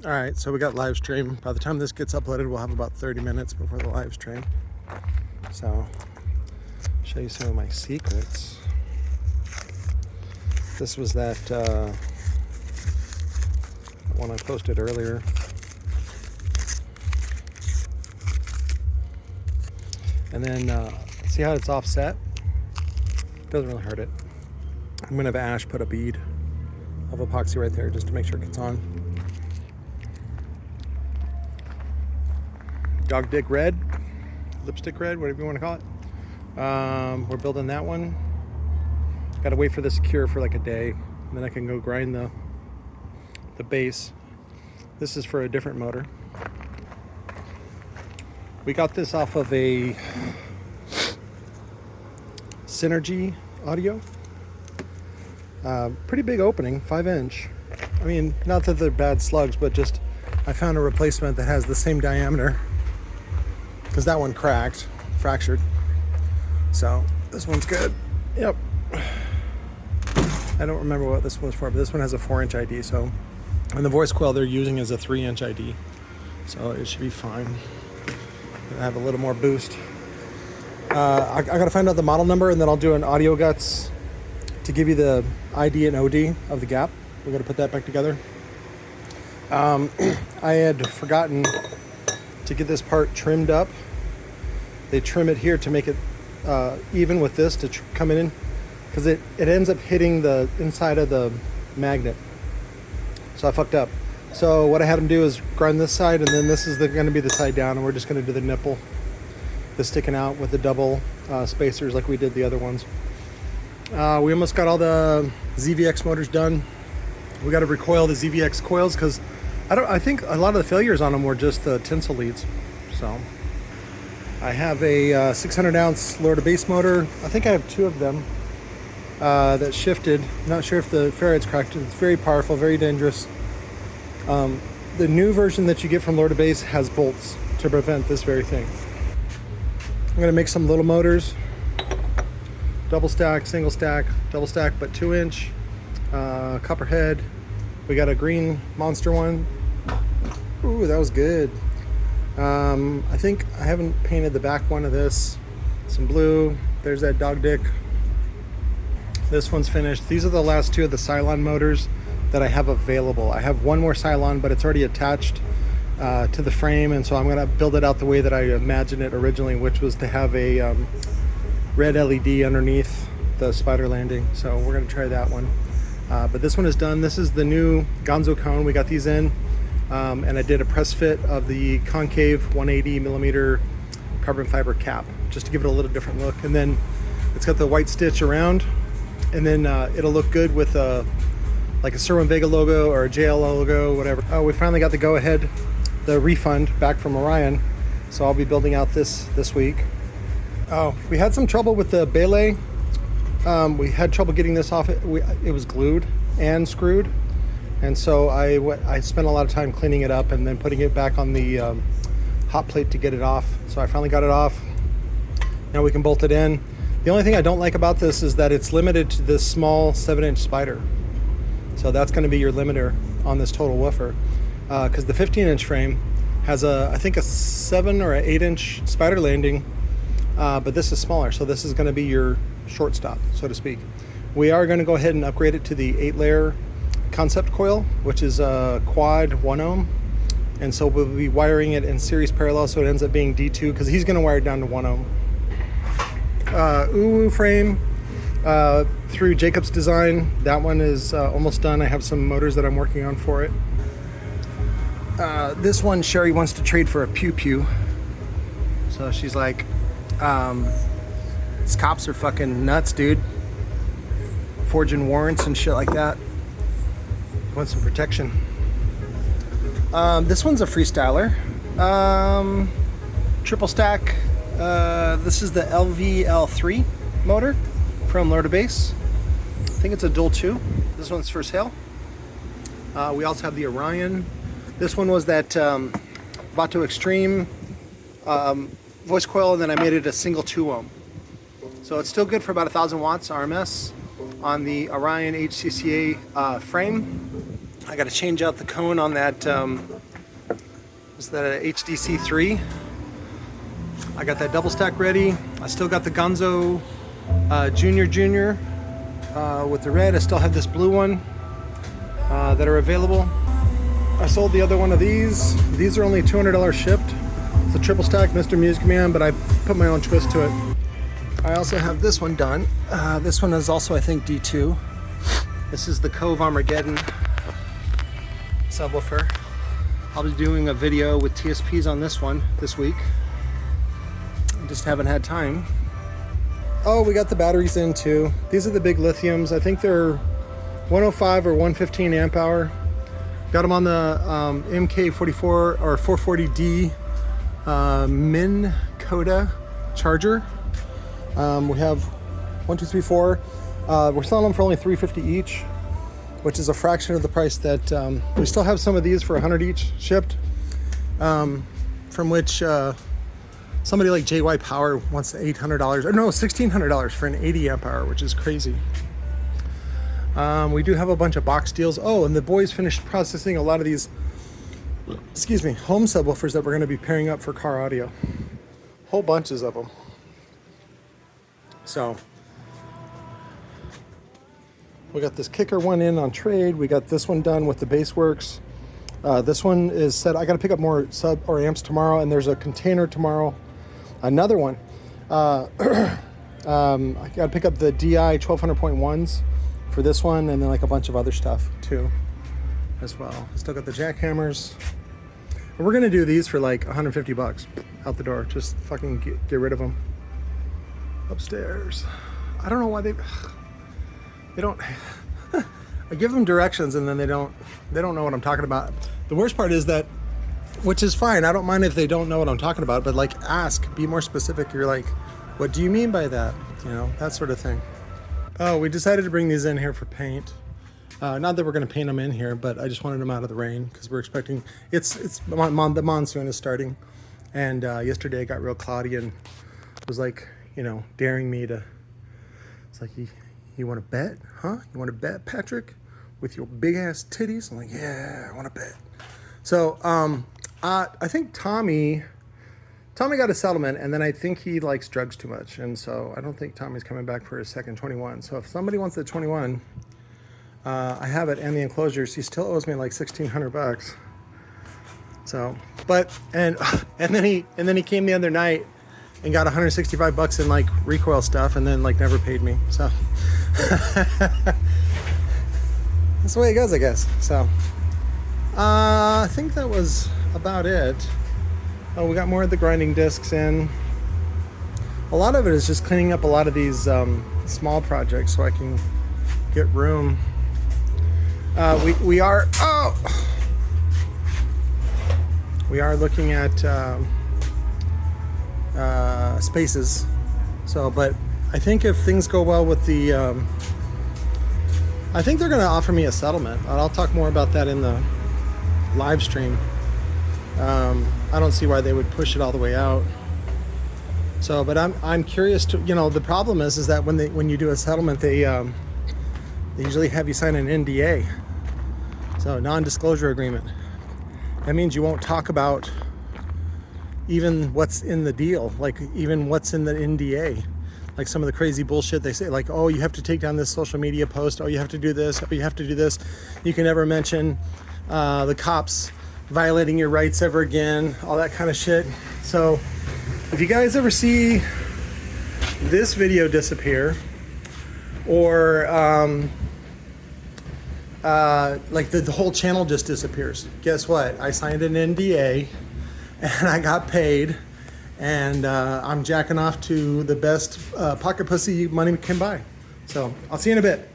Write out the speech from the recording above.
All right, so we got live stream. By the time this gets uploaded, we'll have about 30 minutes before the live stream. So, I'll show you some of my secrets. This was that one I posted earlier. And then, see how it's offset? Doesn't really hurt it. I'm gonna have Ash put a bead of epoxy right there just to make sure it gets on. Dog dick red, lipstick red, whatever you want to call it. We're building that one. Gotta wait for this to cure for like a day, and then I can go grind the base. This is for a different motor. We got this off of a Synergy audio. Pretty big opening, 5-inch. I mean, not that they're bad slugs, but just I found a replacement that has the same diameter, because that one cracked, fractured. So this one's good. Yep. I don't remember what this one's for, but this one has a 4-inch ID. So, and the voice coil they're using is a 3-inch ID. So it should be fine. I have a little more boost. I gotta find out the model number, and then I'll do an audio guts to give you the ID and OD of the gap. We're gonna put that back together. I had forgotten to get this part trimmed up. They trim it here to make it even with this to come in, because it ends up hitting the inside of the magnet. So I fucked up. So what I had them do is grind this side, and then this is going to be the side down, and we're just going to do the nipple, the sticking out with the double spacers like we did the other ones. We almost got all the ZVX motors done. We got to recoil the ZVX coils because I think a lot of the failures on them were just the tinsel leads. So I have a 600 ounce lower to base motor. I think I have 2 of them that shifted. Not sure if the ferrite's cracked. It's very powerful, very dangerous. The new version that you get from lower to base has bolts to prevent this very thing. I'm gonna make some little motors. Double stack, single stack, double stack, but 2-inch. Copperhead. We got a green monster one. Ooh, that was good. I think I haven't painted the back one of this. Some blue. There's that dog dick. This one's finished. These are the last 2 of the Cylon motors that I have available. I have one more Cylon, but it's already attached to the frame, and so I'm gonna build it out the way that I imagined it originally, which was to have a red LED underneath the spider landing. So we're gonna try that one. But this one is done. This is the new GONZO cone. We got these in, and I did a press fit of the concave 180 millimeter carbon fiber cap, just to give it a little different look. And then it's got the white stitch around, and then it'll look good with like a Sir Vega logo or a JL logo, whatever. Oh, we finally got the go-ahead, the refund back from Orion. So I'll be building out this week. Oh, we had some trouble with the belay. We had trouble getting this off. It was glued and screwed. And so I spent a lot of time cleaning it up and then putting it back on the hot plate to get it off. So I finally got it off. Now we can bolt it in. The only thing I don't like about this is that it's limited to this small 7-inch spider. So that's going to be your limiter on this total woofer, because the 15-inch frame has I think a 7 or an 8-inch spider landing, but this is smaller, so this is going to be your shortstop, so to speak. We are going to go ahead and upgrade it to the 8-layer concept coil, which is a quad 1 ohm, and so we'll be wiring it in series parallel, so it ends up being D2, because he's going to wire it down to 1 ohm. Uwu frame. Through Jacob's Design. That one is almost done. I have some motors that I'm working on for it. This one Sherry wants to trade for a pew pew. So she's like, these cops are fucking nuts, dude. Forging warrants and shit like that. Want some protection. This one's a freestyler. Triple stack. This is the LVL3 motor from lower to base. I think it's a dual 2. This one's for sale. We also have the Orion. This one was that Vato Extreme voice coil, and then I made it a single 2 ohm. So it's still good for about 1,000 watts RMS on the Orion HCCA frame. I got to change out the cone on that, is that a HDC3? I got that double stack ready. I still got the GONZO Junior with the red. I still have this blue one that are available. I sold the other one of these. These are only $200 shipped. It's a triple stack Mr. Music Man, but I put my own twist to it. I also have this one done. This one is also, I think, D2. This is the Cove Armageddon subwoofer. I'll be doing a video with TSPs on this one this week. I just haven't had time. Oh, we got the batteries in too. These are the big lithiums. I think they're 105 or 115 amp hour. Got them on the MK44 or 440D Min Coda charger. We have 1, 2, 3, 4. We're selling them for only $350 each, which is a fraction of the price that we still have some of these for $100 each shipped, from which somebody like JY Power wants $800 or no, $1,600 for an 80 amp hour, which is crazy. We do have a bunch of box deals. Oh, and the boys finished processing a lot of these, excuse me, home subwoofers that we're going to be pairing up for car audio. Whole bunches of them. So we got this kicker one in on trade. We got this one done with the Bassworks. This one is set. I got to pick up more sub or amps tomorrow, and there's a container tomorrow. Another one. I got to pick up the DI 1200.1s for this one, and then like a bunch of other stuff too as well. I still got the jackhammers. And we're gonna do these for like 150 bucks out the door. Just fucking get rid of them. Upstairs. I don't know why they don't I give them directions and then they don't know what I'm talking about. The worst part is that, which is fine, I don't mind if they don't know what I'm talking about, but like ask, be more specific. You're like, what do you mean by that? You know, that sort of thing. Oh, we decided to bring these in here for paint. Not that we're going to paint them in here, but I just wanted them out of the rain because we're expecting, the monsoon is starting. And yesterday it got real cloudy and was like, you know, daring me to, it's like, you want to bet? Huh? You want to bet, Patrick? With your big ass titties? I'm like, yeah, I want to bet. So I think Tommy got a settlement, and then I think he likes drugs too much, and so I don't think Tommy's coming back for his second 21. So if somebody wants the 21, I have it and the enclosures. He still owes me like 1,600 bucks. So, but and then he came the other night and got 165 bucks in like Recoil stuff, and then like never paid me. So that's the way it goes, I guess. So I think that was about it. Oh, we got more of the grinding discs in. A lot of it is just cleaning up a lot of these small projects so I can get room. We are looking at spaces. So, but I think if things go well with the, I think they're going to offer me a settlement. I'll talk more about that in the live stream. I don't see why they would push it all the way out. So, but I'm curious to, you know, the problem is that when you do a settlement, they usually have you sign an NDA, so non-disclosure agreement. That means you won't talk about even what's in the deal, like even what's in the NDA, like some of the crazy bullshit they say, like, oh, you have to take down this social media post, oh, you have to do this, oh, you have to do this. You can never mention the cops violating your rights ever again, all that kind of shit. So if you guys ever see this video disappear, or like the whole channel just disappears, guess what? I signed an NDA and I got paid, and I'm jacking off to the best pocket pussy money can buy. So I'll see you in a bit.